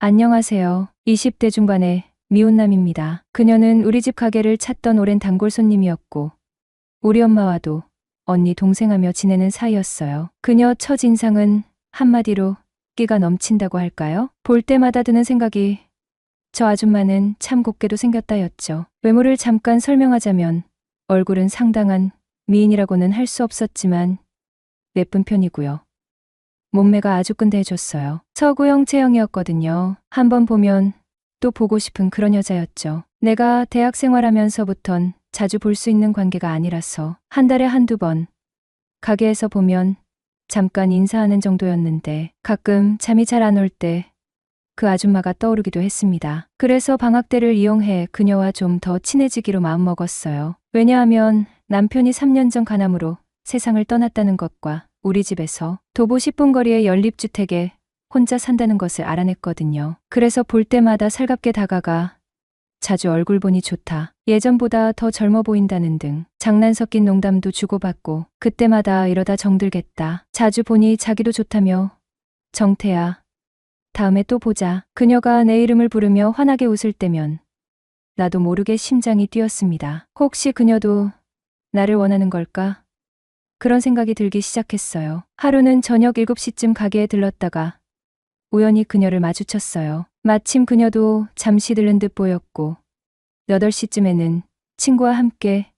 안녕하세요. 20대 중반의 미혼남입니다. 그녀는 우리 집 가게를 찾던 오랜 단골 손님이었고 우리 엄마와도 언니 동생하며 지내는 사이였어요. 그녀 첫인상은 한마디로 끼가 넘친다고 할까요? 볼 때마다 드는 생각이 저 아줌마는 참 곱게도 생겼다였죠. 외모를 잠깐 설명하자면 얼굴은 상당한 미인이라고는 할 수 없었지만 예쁜 편이고요. 몸매가 아주 근대해졌어요. 서구형 체형이었거든요. 한번 보면 또 보고 싶은 그런 여자였죠. 내가 대학 생활하면서부턴 자주 볼 수 있는 관계가 아니라서 한 달에 한두 번 가게에서 보면 잠깐 인사하는 정도였는데 가끔 잠이 잘 안 올 때 그 아줌마가 떠오르기도 했습니다. 그래서 방학 때를 이용해 그녀와 좀 더 친해지기로 마음먹었어요. 왜냐하면 남편이 3년 전 간암으로 세상을 떠났다는 것과 우리 집에서 도보 10분 거리의 연립주택에 혼자 산다는 것을 알아냈거든요. 그래서 볼 때마다 살갑게 다가가 자주 얼굴 보니 좋다, 예전보다 더 젊어 보인다는 등 장난 섞인 농담도 주고받고 그때마다 이러다 정들겠다, 자주 보니 자기도 좋다며 정태야 다음에 또 보자. 그녀가 내 이름을 부르며 환하게 웃을 때면 나도 모르게 심장이 뛰었습니다. 혹시 그녀도 나를 원하는 걸까? 그런 생각이 들기 시작했어요. 하루는 저녁 7시쯤 가게에 들렀다가 우연히 그녀를 마주쳤어요. 마침 그녀도 잠시 들른 듯 보였고 8시쯤에는 친구와 함께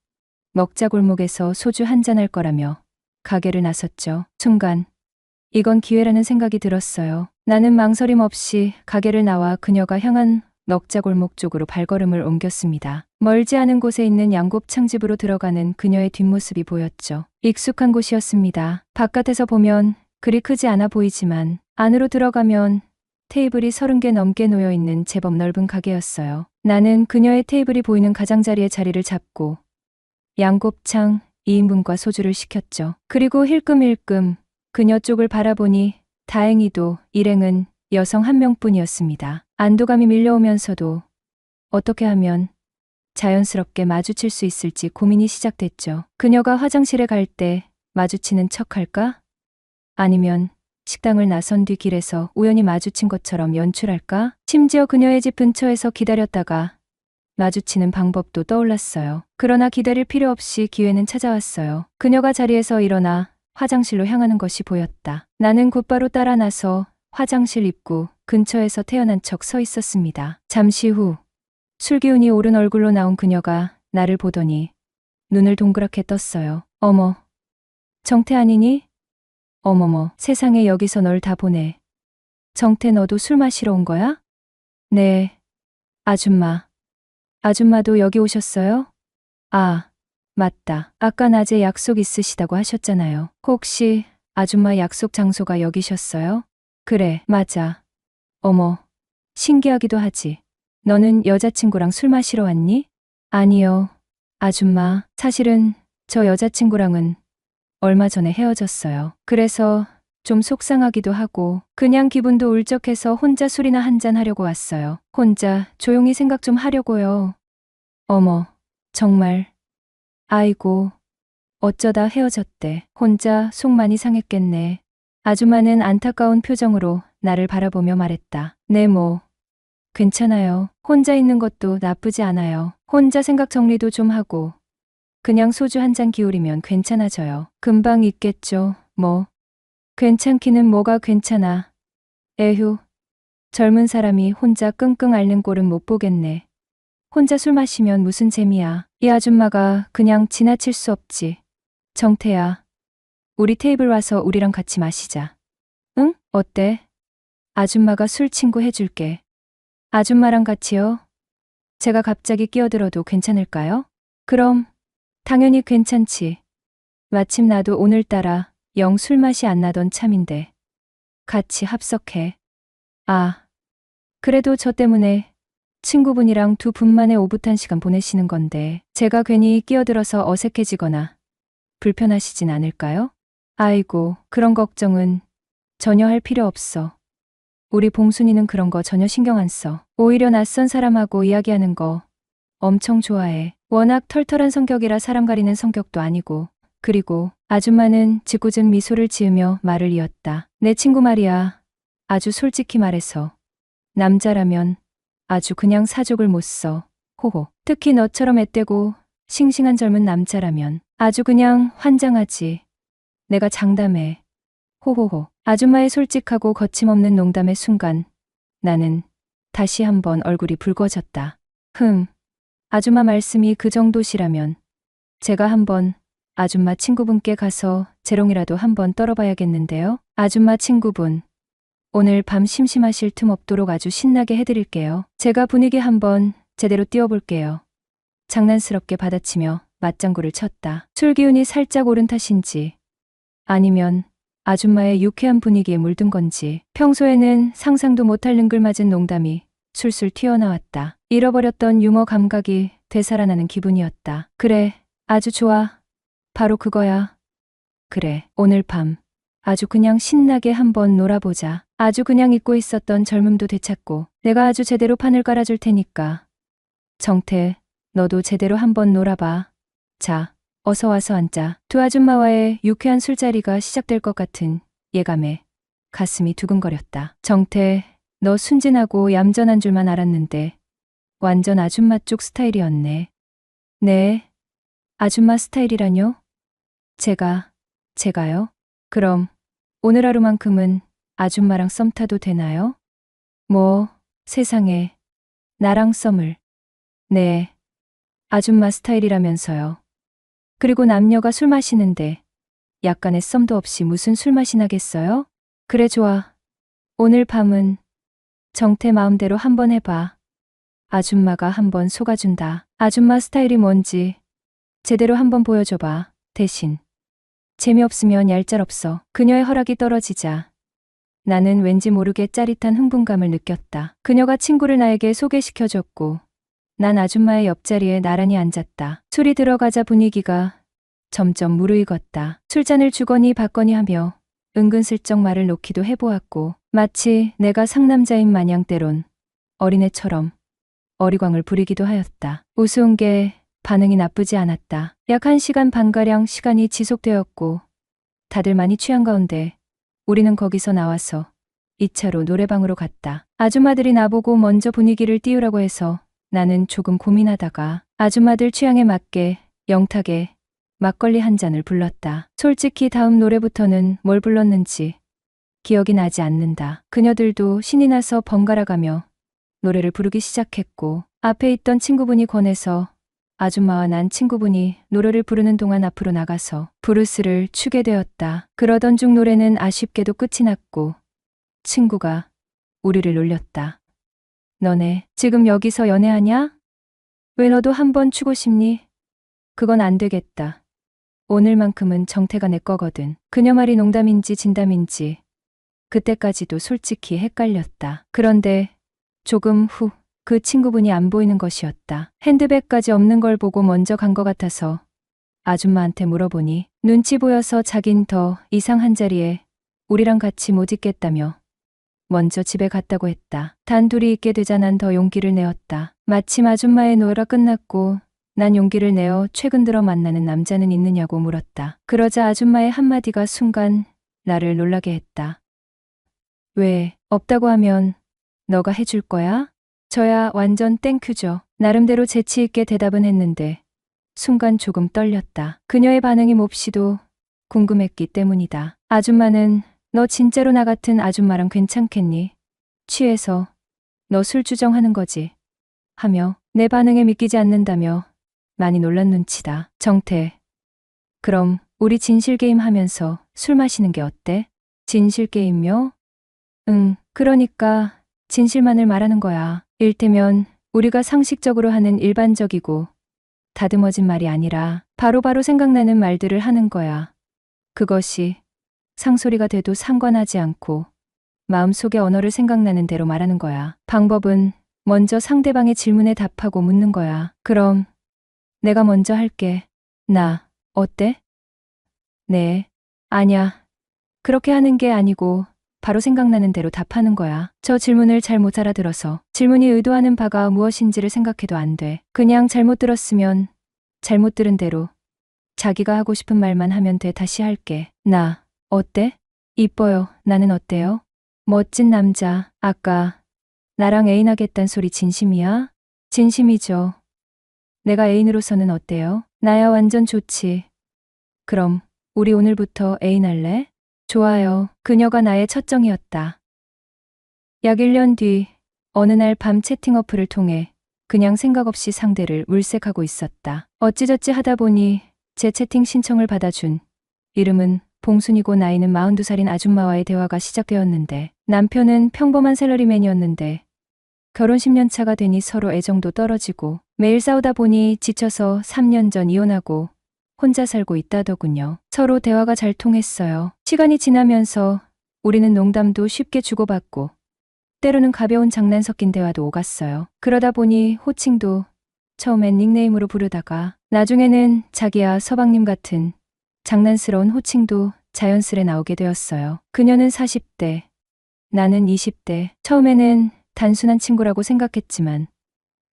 먹자 골목에서 소주 한잔할 거라며 가게를 나섰죠. 순간 이건 기회라는 생각이 들었어요. 나는 망설임 없이 가게를 나와 그녀가 향한 먹자 골목 쪽으로 발걸음을 옮겼습니다. 멀지 않은 곳에 있는 양곱창 집으로 들어가는 그녀의 뒷모습이 보였죠. 익숙한 곳이었습니다. 바깥에서 보면 그리 크지 않아 보이지만 안으로 들어가면 테이블이 30개 넘게 놓여 있는 제법 넓은 가게였어요. 나는 그녀의 테이블이 보이는 가장자리에 자리를 잡고 양곱창 2인분과 소주를 시켰죠. 그리고 힐끔힐끔 그녀 쪽을 바라보니 다행히도 일행은 여성 한 명뿐이었습니다. 안도감이 밀려오면서도 어떻게 하면 자연스럽게 마주칠 수 있을지 고민이 시작됐죠. 그녀가 화장실에 갈 때 마주치는 척할까? 아니면 식당을 나선 뒤 길에서 우연히 마주친 것처럼 연출할까? 심지어 그녀의 집 근처에서 기다렸다가 마주치는 방법도 떠올랐어요. 그러나 기다릴 필요 없이 기회는 찾아왔어요. 그녀가 자리에서 일어나 화장실로 향하는 것이 보였다. 나는 곧바로 따라 나서 화장실 입구 근처에서 태연한 척 서 있었습니다. 잠시 후 술기운이 오른 얼굴로 나온 그녀가 나를 보더니 눈을 동그랗게 떴어요. 어머, 정태 아니니? 어머머, 세상에, 여기서 널 다 보네. 정태, 너도 술 마시러 온 거야? 네, 아줌마. 아줌마도 여기 오셨어요? 아, 맞다. 아까 낮에 약속 있으시다고 하셨잖아요. 혹시 아줌마 약속 장소가 여기셨어요? 그래, 맞아. 어머, 신기하기도 하지. 너는 여자친구랑 술 마시러 왔니? 아니요, 아줌마. 사실은 저 여자친구랑은 얼마 전에 헤어졌어요. 그래서 좀 속상하기도 하고 그냥 기분도 울적해서 혼자 술이나 한잔 하려고 왔어요. 혼자 조용히 생각 좀 하려고요. 어머, 정말. 아이고, 어쩌다 헤어졌대. 혼자 속 많이 상했겠네. 아줌마는 안타까운 표정으로 나를 바라보며 말했다. 네, 뭐 괜찮아요. 혼자 있는 것도 나쁘지 않아요. 혼자 생각 정리도 좀 하고 그냥 소주 한 잔 기울이면 괜찮아져요. 금방 있겠죠, 뭐. 괜찮기는 뭐가 괜찮아. 에휴, 젊은 사람이 혼자 끙끙 앓는 꼴은 못 보겠네. 혼자 술 마시면 무슨 재미야. 이 아줌마가 그냥 지나칠 수 없지. 정태야, 우리 테이블 와서 우리랑 같이 마시자. 응? 어때? 아줌마가 술 친구 해줄게. 아줌마랑 같이요? 제가 갑자기 끼어들어도 괜찮을까요? 그럼 당연히 괜찮지. 마침 나도 오늘따라 영 술맛이 안 나던 참인데 같이 합석해. 아, 그래도 저 때문에 친구분이랑 두 분만의 오붓한 시간 보내시는 건데 제가 괜히 끼어들어서 어색해지거나 불편하시진 않을까요? 아이고, 그런 걱정은 전혀 할 필요 없어. 우리 봉순이는 그런 거 전혀 신경 안 써. 오히려 낯선 사람하고 이야기하는 거 엄청 좋아해. 워낙 털털한 성격이라 사람 가리는 성격도 아니고. 그리고 아줌마는 짓궂은 미소를 지으며 말을 이었다. 내 친구 말이야. 아주 솔직히 말해서 남자라면 아주 그냥 사족을 못 써. 호호. 특히 너처럼 앳되고 싱싱한 젊은 남자라면 아주 그냥 환장하지. 내가 장담해. 호호호. 아줌마의 솔직하고 거침없는 농담의 순간 나는 다시 한번 얼굴이 붉어졌다. 아줌마 말씀이 그 정도시라면 제가 한번 아줌마 친구분께 가서 재롱이라도 한번 떨어봐야겠는데요. 아줌마 친구분, 오늘 밤 심심하실 틈 없도록 아주 신나게 해드릴게요. 제가 분위기 한번 제대로 띄워볼게요. 장난스럽게 받아치며 맞장구를 쳤다. 술 기운이 살짝 오른 탓인지 아니면 아줌마의 유쾌한 분위기에 물든 건지 평소에는 상상도 못할 능글맞은 농담이 술술 튀어나왔다. 잃어버렸던 유머 감각이 되살아나는 기분이었다. 그래, 아주 좋아. 바로 그거야. 그래, 오늘 밤 아주 그냥 신나게 한번 놀아보자. 아주 그냥 잊고 있었던 젊음도 되찾고 내가 아주 제대로 판을 깔아줄 테니까. 정태, 너도 제대로 한번 놀아봐. 자, 어서 와서 앉자. 두 아줌마와의 유쾌한 술자리가 시작될 것 같은 예감에 가슴이 두근거렸다. 정태, 너 순진하고 얌전한 줄만 알았는데 완전 아줌마 쪽 스타일이었네. 네, 아줌마 스타일이라뇨? 제가요? 그럼 오늘 하루만큼은 아줌마랑 썸 타도 되나요? 뭐, 세상에, 나랑 썸을. 네, 아줌마 스타일이라면서요. 그리고 남녀가 술 마시는데 약간의 썸도 없이 무슨 술 맛이 나겠어요? 그래 좋아. 오늘 밤은 정태 마음대로 한번 해봐. 아줌마가 한번 속아준다. 아줌마 스타일이 뭔지 제대로 한번 보여줘봐. 대신 재미없으면 얄짤없어. 그녀의 허락이 떨어지자 나는 왠지 모르게 짜릿한 흥분감을 느꼈다. 그녀가 친구를 나에게 소개시켜줬고 난 아줌마의 옆자리에 나란히 앉았다. 술이 들어가자 분위기가 점점 무르익었다. 술잔을 주거니 받거니 하며 은근슬쩍 말을 놓기도 해보았고 마치 내가 상남자인 마냥 때론 어린애처럼 어리광을 부리기도 하였다. 우스운 게 반응이 나쁘지 않았다. 약 1시간 반가량 시간이 지속되었고 다들 많이 취한 가운데 우리는 거기서 나와서 2차로 노래방으로 갔다. 아줌마들이 나보고 먼저 분위기를 띄우라고 해서 나는 조금 고민하다가 아줌마들 취향에 맞게 영탁에 막걸리 한 잔을 불렀다. 솔직히 다음 노래부터는 뭘 불렀는지 기억이 나지 않는다. 그녀들도 신이 나서 번갈아가며 노래를 부르기 시작했고 앞에 있던 친구분이 권해서 아줌마와 난 친구분이 노래를 부르는 동안 앞으로 나가서 브루스를 추게 되었다. 그러던 중 노래는 아쉽게도 끝이 났고 친구가 우리를 놀렸다. 너네 지금 여기서 연애하냐? 왜 너도 한번 추고 싶니? 그건 안 되겠다. 오늘만큼은 정태가 내 거거든. 그녀 말이 농담인지 진담인지 그때까지도 솔직히 헷갈렸다. 그런데 조금 후 그 친구분이 안 보이는 것이었다. 핸드백까지 없는 걸 보고 먼저 간 것 같아서 아줌마한테 물어보니 눈치 보여서 자긴 더 이상 한 자리에 우리랑 같이 못 있겠다며 먼저 집에 갔다고 했다. 단둘이 있게 되자 난 더 용기를 내었다. 마침 아줌마의 노래가 끝났고 난 용기를 내어 최근 들어 만나는 남자는 있느냐고 물었다. 그러자 아줌마의 한마디가 순간 나를 놀라게 했다. 왜, 없다고 하면 너가 해줄 거야? 저야 완전 땡큐죠. 나름대로 재치 있게 대답은 했는데 순간 조금 떨렸다. 그녀의 반응이 몹시도 궁금했기 때문이다. 아줌마는 너 진짜로 나 같은 아줌마랑 괜찮겠니? 취해서 너 술 주정하는 거지? 하며 내 반응에 믿기지 않는다며 많이 놀란 눈치다. 정태, 그럼 우리 진실게임 하면서 술 마시는 게 어때? 진실게임요? 응, 그러니까 진실만을 말하는 거야. 일테면 우리가 상식적으로 하는 일반적이고 다듬어진 말이 아니라 바로바로 생각나는 말들을 하는 거야. 그것이 상소리가 돼도 상관하지 않고 마음속의 언어를 생각나는 대로 말하는 거야. 방법은 먼저 상대방의 질문에 답하고 묻는 거야. 그럼 내가 먼저 할게. 나 어때? 네. 아냐. 그렇게 하는 게 아니고 바로 생각나는 대로 답하는 거야. 저 질문을 잘 못 알아들어서 질문이 의도하는 바가 무엇인지를 생각해도 안 돼. 그냥 잘못 들었으면 잘못 들은 대로 자기가 하고 싶은 말만 하면 돼. 다시 할게. 나 어때? 이뻐요. 나는 어때요? 멋진 남자. 아까 나랑 애인하겠단 소리 진심이야? 진심이죠. 내가 애인으로서는 어때요? 나야 완전 좋지. 그럼 우리 오늘부터 애인할래? 좋아요. 그녀가 나의 첫 정이었다. 약 1년 뒤 어느 날 밤 채팅 어플을 통해 그냥 생각 없이 상대를 물색하고 있었다. 어찌저찌 하다 보니 제 채팅 신청을 받아준 이름은 봉순이고 나이는 42살인 아줌마와의 대화가 시작되었는데 남편은 평범한 샐러리맨이었는데 결혼 10년 차가 되니 서로 애정도 떨어지고 매일 싸우다 보니 지쳐서 3년 전 이혼하고 혼자 살고 있다더군요. 서로 대화가 잘 통했어요. 시간이 지나면서 우리는 농담도 쉽게 주고받고 때로는 가벼운 장난 섞인 대화도 오갔어요. 그러다 보니 호칭도 처음엔 닉네임으로 부르다가 나중에는 자기야 서방님 같은 장난스러운 호칭도 자연스레 나오게 되었어요. 그녀는 40대, 나는 20대. 처음에는 단순한 친구라고 생각했지만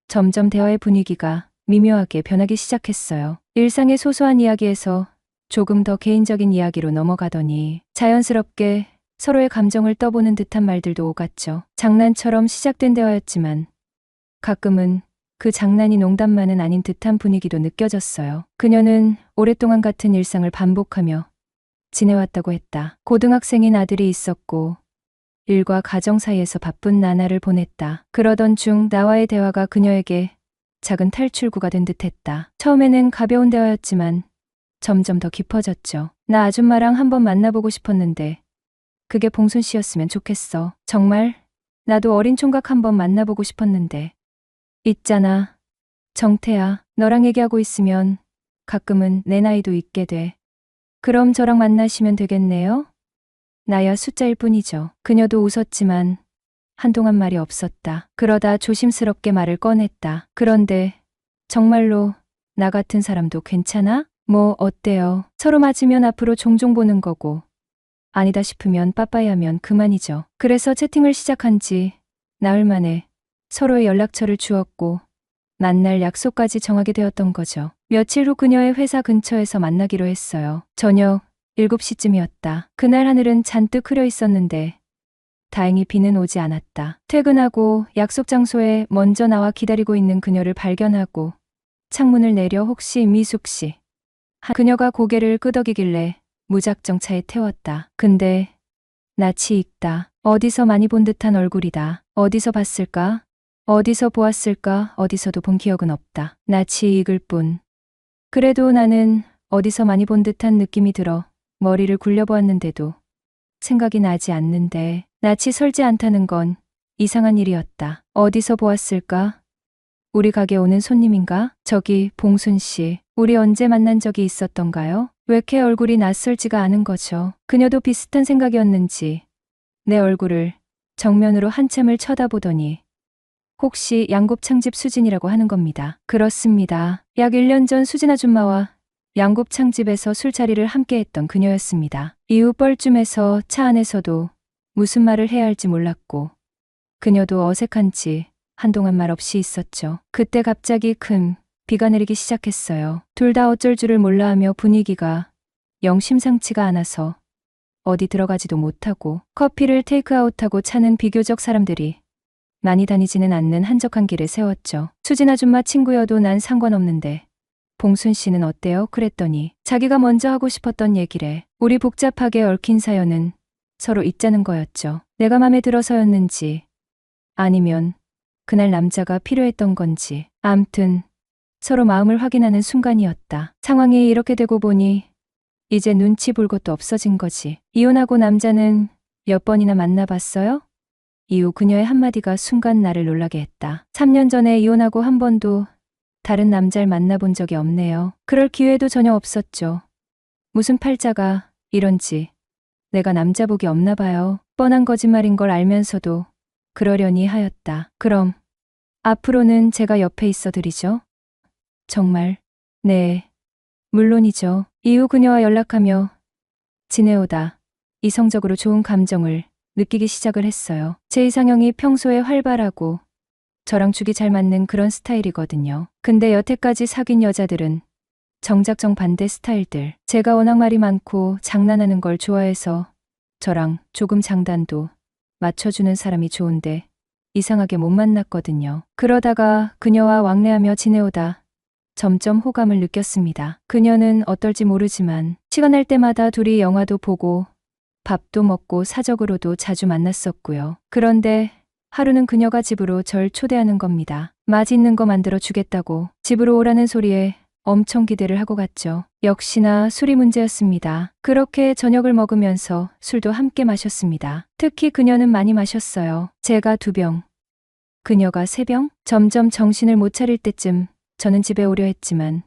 점점 대화의 분위기가 미묘하게 변하기 시작했어요. 일상의 소소한 이야기에서 조금 더 개인적인 이야기로 넘어가더니 자연스럽게 서로의 감정을 떠보는 듯한 말들도 오갔죠. 장난처럼 시작된 대화였지만 가끔은 그 장난이 농담만은 아닌 듯한 분위기도 느껴졌어요. 그녀는 오랫동안 같은 일상을 반복하며 지내왔다고 했다. 고등학생인 아들이 있었고 일과 가정 사이에서 바쁜 나날을 보냈다. 그러던 중 나와의 대화가 그녀에게 작은 탈출구가 된 듯했다. 처음에는 가벼운 대화였지만 점점 더 깊어졌죠. 나 아줌마랑 한번 만나보고 싶었는데 그게 봉순 씨였으면 좋겠어. 정말? 나도 어린 총각 한번 만나보고 싶었는데. 있잖아. 정태야, 너랑 얘기하고 있으면 가끔은 내 나이도 있게 돼. 그럼 저랑 만나시면 되겠네요? 나야 숫자일 뿐이죠. 그녀도 웃었지만 한동안 말이 없었다. 그러다 조심스럽게 말을 꺼냈다. 그런데 정말로 나 같은 사람도 괜찮아? 뭐 어때요? 서로 맞으면 앞으로 종종 보는 거고 아니다 싶으면 빠빠이 하면 그만이죠. 그래서 채팅을 시작한 지 나흘 만에 서로의 연락처를 주었고 만날 약속까지 정하게 되었던 거죠. 며칠 후 그녀의 회사 근처에서 만나기로 했어요. 저녁 7시쯤이었다. 그날 하늘은 잔뜩 흐려 있었는데 다행히 비는 오지 않았다. 퇴근하고 약속 장소에 먼저 나와 기다리고 있는 그녀를 발견하고 창문을 내려 혹시 미숙 씨. 그녀가 고개를 끄덕이길래 무작정 차에 태웠다. 근데 낯이 익다. 어디서 많이 본 듯한 얼굴이다. 어디서 봤을까? 어디서 보았을까? 어디서도 본 기억은 없다. 낯이 익을 뿐. 그래도 나는 어디서 많이 본 듯한 느낌이 들어 머리를 굴려보았는데도 생각이 나지 않는데 낯이 설지 않다는 건 이상한 일이었다. 어디서 보았을까? 우리 가게 오는 손님인가? 저기 봉순 씨, 우리 언제 만난 적이 있었던가요? 왜 이렇게 얼굴이 낯설지가 않은 거죠? 그녀도 비슷한 생각이었는지 내 얼굴을 정면으로 한참을 쳐다보더니 혹시 양곱창집 수진이라고 하는 겁니다. 그렇습니다. 약 1년 전 수진 아줌마와 양곱창집에서 술자리를 함께 했던 그녀였습니다. 이후 뻘쭘해서 차 안에서도 무슨 말을 해야 할지 몰랐고 그녀도 어색한지 한동안 말 없이 있었죠. 그때 갑자기 큰 비가 내리기 시작했어요. 둘 다 어쩔 줄을 몰라하며 분위기가 영 심상치가 않아서 어디 들어가지도 못하고 커피를 테이크아웃하고 차는 비교적 사람들이 많이 다니지는 않는 한적한 길을 세웠죠. 수진 아줌마 친구여도 난 상관없는데 봉순 씨는 어때요? 그랬더니 자기가 먼저 하고 싶었던 얘기래. 우리 복잡하게 얽힌 사연은 서로 잊자는 거였죠. 내가 맘에 들어서였는지 아니면 그날 남자가 필요했던 건지 암튼 서로 마음을 확인하는 순간이었다. 상황이 이렇게 되고 보니 이제 눈치 볼 것도 없어진 거지. 이혼하고 남자는 몇 번이나 만나봤어요? 이후 그녀의 한마디가 순간 나를 놀라게 했다. 3년 전에 이혼하고 한 번도 다른 남자를 만나본 적이 없네요. 그럴 기회도 전혀 없었죠. 무슨 팔자가 이런지 내가 남자 복이 없나 봐요. 뻔한 거짓말인 걸 알면서도 그러려니 하였다. 그럼 앞으로는 제가 옆에 있어 드리죠? 정말? 네. 물론이죠. 이후 그녀와 연락하며 지내오다 이성적으로 좋은 감정을 느끼기 시작을 했어요. 제 이상형이 평소에 활발하고 저랑 죽이 잘 맞는 그런 스타일이거든요. 근데 여태까지 사귄 여자들은 정작 정반대 스타일들. 제가 워낙 말이 많고 장난하는 걸 좋아해서 저랑 조금 장단도 맞춰주는 사람이 좋은데 이상하게 못 만났거든요. 그러다가 그녀와 왕래하며 지내오다 점점 호감을 느꼈습니다. 그녀는 어떨지 모르지만 시간 날 때마다 둘이 영화도 보고 밥도 먹고 사적으로도 자주 만났었고요. 그런데 하루는 그녀가 집으로 절 초대하는 겁니다. 맛있는 거 만들어 주겠다고 집으로 오라는 소리에 엄청 기대를 하고 갔죠. 역시나 술이 문제였습니다. 그렇게 저녁을 먹으면서 술도 함께 마셨습니다. 특히 그녀는 많이 마셨어요. 제가 2병, 그녀가 3병? 점점 정신을 못 차릴 때쯤 저는 집에 오려 했지만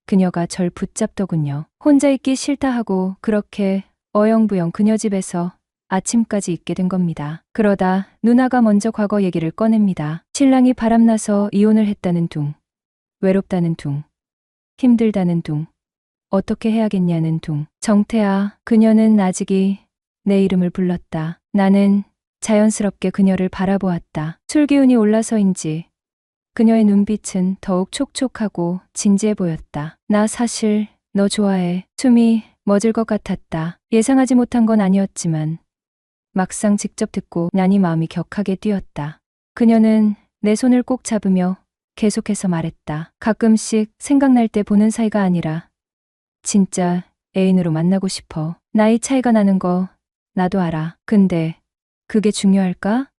그녀가 절 붙잡더군요. 혼자 있기 싫다 하고 그렇게 어영부영 그녀 집에서 아침까지 있게 된 겁니다. 그러다 누나가 먼저 과거 얘기를 꺼냅니다. 신랑이 바람나서 이혼을 했다는 둥, 외롭다는 둥, 힘들다는 둥, 어떻게 해야겠냐는 둥. 정태아, 그녀는 나직이 내 이름을 불렀다. 나는 자연스럽게 그녀를 바라보았다. 술 기운이 올라서인지 그녀의 눈빛은 더욱 촉촉하고 진지해 보였다. 나 사실 너 좋아해. 숨이 멎을 것 같았다. 예상하지 못한 건 아니었지만 막상 직접 듣고 나니 마음이 격하게 뛰었다. 그녀는 내 손을 꼭 잡으며 계속해서 말했다. 가끔씩 생각날 때 보는 사이가 아니라 진짜 애인으로 만나고 싶어. 나이 차이가 나는 거 나도 알아. 근데 그게 중요할까?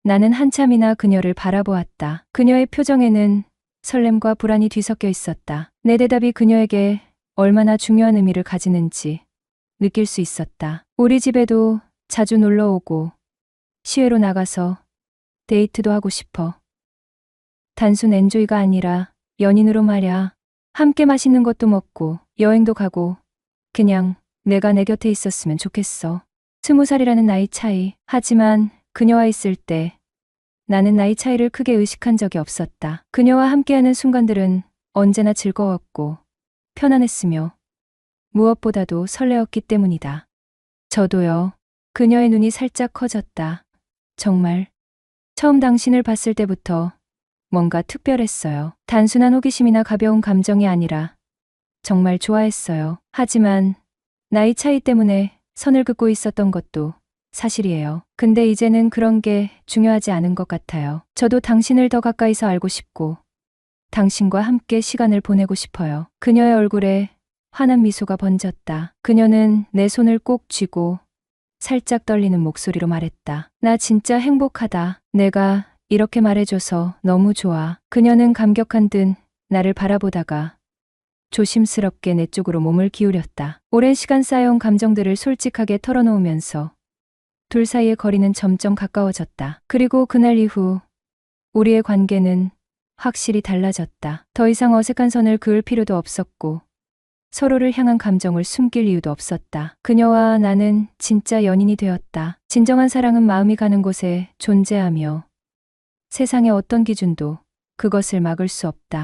나는 한참이나 그녀를 바라보았다. 그녀의 표정에는 설렘과 불안이 뒤섞여 있었다. 내 대답이 그녀에게 얼마나 중요한 의미를 가지는지 느낄 수 있었다. 우리 집에도 자주 놀러 오고 시외로 나가서 데이트도 하고 싶어. 단순 엔조이가 아니라 연인으로 말야. 함께 맛있는 것도 먹고 여행도 가고 그냥 내가 내 곁에 있었으면 좋겠어. 20살이라는 나이 차이. 하지만 그녀와 있을 때 나는 나이 차이를 크게 의식한 적이 없었다. 그녀와 함께하는 순간들은 언제나 즐거웠고 편안했으며 무엇보다도 설레었기 때문이다. 저도요. 그녀의 눈이 살짝 커졌다. 정말 처음 당신을 봤을 때부터 뭔가 특별했어요. 단순한 호기심이나 가벼운 감정이 아니라 정말 좋아했어요. 하지만 나이 차이 때문에 선을 긋고 있었던 것도 사실이에요. 근데 이제는 그런 게 중요하지 않은 것 같아요. 저도 당신을 더 가까이서 알고 싶고 당신과 함께 시간을 보내고 싶어요. 그녀의 얼굴에 환한 미소가 번졌다. 그녀는 내 손을 꼭 쥐고 살짝 떨리는 목소리로 말했다. 나 진짜 행복하다. 내가 이렇게 말해줘서 너무 좋아. 그녀는 감격한 듯 나를 바라보다가 조심스럽게 내 쪽으로 몸을 기울였다. 오랜 시간 쌓여온 감정들을 솔직하게 털어놓으면서 둘 사이의 거리는 점점 가까워졌다. 그리고 그날 이후 우리의 관계는 확실히 달라졌다. 더 이상 어색한 선을 그을 필요도 없었고 서로를 향한 감정을 숨길 이유도 없었다. 그녀와 나는 진짜 연인이 되었다. 진정한 사랑은 마음이 가는 곳에 존재하며 세상의 어떤 기준도 그것을 막을 수 없다.